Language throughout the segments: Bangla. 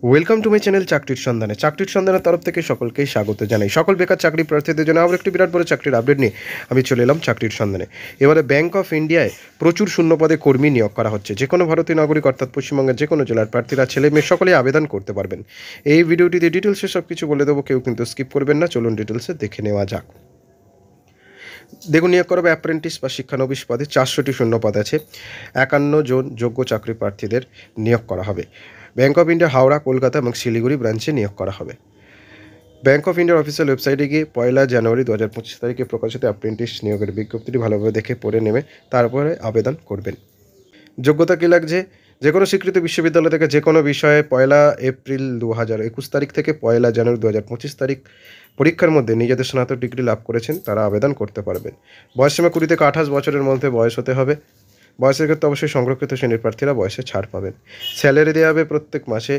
ওয়েলকাম টু মাই চ্যানেল চাকরির সন্ধানে। চাকরির সন্ধানের তরফ থেকে সকলকেই স্বাগত জানাই। সকল বেকার চাকরি প্রার্থীদের জন্য আবার একটি বিরাট বড় চাকরির আপডেট নিয়ে আমি চলে এলাম চাকরির সন্ধানে। এবারে ব্যাংক অফ ইন্ডিয়ায় প্রচুর শূন্যপদে কর্মী নিয়োগ করা হচ্ছে। যে কোনো ভারতীয় নাগরিক অর্থাৎ পশ্চিমবঙ্গের যে কোনো জেলার প্রার্থীরা ছেলে মেয়ে সকলেই আবেদন করতে পারবেন। এই ভিডিওটিতে ডিটেলসে সব কিছু বলে দেবো, কেউ কিন্তু স্কিপ করবেন না। চলুন ডিটেলসে দেখে নেওয়া যাক। দেখুন, নিয়োগ করা হবে অ্যাপ্রেন্টিস বা শিক্ষানবিশ পদে 400টি শূন্যপদ আছে। 51 জন যোগ্য চাকরি প্রার্থীদের নিয়োগ করা হবে। Bank of India Howrah, Kolkata এবং শিলিগুড়ি ব্রাঞ্চে নিয়োগ করা হবে। ব্যাংক অফ ইন্ডিয়ার অফিসিয়াল ওয়েবসাইটে গিয়ে 1 জানুয়ারি 2025 তারিখে প্রকাশিত অ্যাপ্রেন্টিস নিয়োগের বিজ্ঞপ্তিটি ভালোভাবে দেখে পড়ে নেবে, তারপরে আবেদন করবেন। যোগ্যতা কী লাগছে? যে কোনো স্বীকৃত বিশ্ববিদ্যালয় থেকে যে কোনো বিষয়ে 1 এপ্রিল 2021 তারিখ থেকে 1 জানুয়ারি 2025 তারিখ পরীক্ষার মধ্যে নিজেদের স্নাতক ডিগ্রি লাভ করেছেন, তারা আবেদন করতে পারবেন। বয়সসীমা 20 থেকে 28 বছরের মধ্যে বয়স হতে হবে। বয়সের ক্ষেত্রে অবশ্যই সংরক্ষিত শ্রেণীর প্রার্থীরা বয়সে ছাড় পাবেন। স্যালারি দেওয়া হবে প্রত্যেক মাসে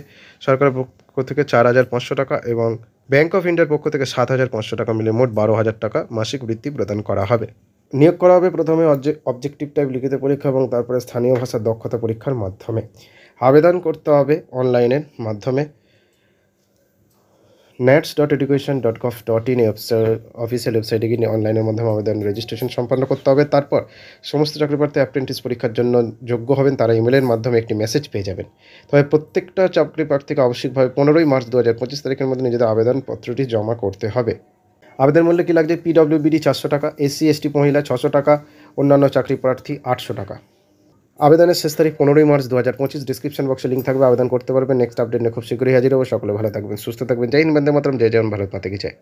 সরকারের পক্ষ থেকে 4,500 টাকা এবং ব্যাংক অফ ইন্ডিয়ার পক্ষ থেকে 7,500 টাকা মিলে মোট 12,000 টাকা মাসিক বৃত্তি প্রদান করা হবে। নিয়োগ করা হবে প্রথমে অবজেক্টিভ টাইপ লিখিত পরীক্ষা এবং তারপরে স্থানীয় ভাষার দক্ষতা পরীক্ষার মাধ্যমে। আবেদন করতে হবে অনলাইনের মাধ্যমে। nats.education.gov.in অফিসিয়াল ওয়েবসাইটে গিয়ে অনলাইনের মাধ্যমে আবেদন রেজিস্ট্রেশন সম্পন্ন করতে হবে। তারপর সমস্ত চাকরি প্রার্থী অ্যাপ্রেন্টিস পরীক্ষার জন্য যোগ্য হবেন, তারা ইমেলের মাধ্যমে একটি মেসেজ পেয়ে যাবেন। তবে প্রত্যেকটা চাকরি প্রার্থীকে আবশ্যিকভাবে 15 মার্চ 2025 তারিখের মধ্যে নিজেদের আবেদনপত্রটি জমা করতে হবে। আবেদন মূল্য কী লাগছে? পিডব্লিউবিডি 400 টাকা, এসসি এসটি মহিলা 600 টাকা, অন্যান্য চাকরি প্রার্থী 800 টাকা। আবেদনের শেষ তারিখ 15 মার্চ 2025। ডিসক্রিপশন বক্সে লিঙ্ক থাকবে, আবেদন করতে পারবেন। নেক্সট আপডেট নিয়ে খুব শীঘ্রই হাজির হবো। সকলে ভালো থাকবেন, সুস্থ থাকবেন। জয় হিন্দ, বন্দে মাতরম, জয় জওয়ান, ভারত মাতা কি জয়।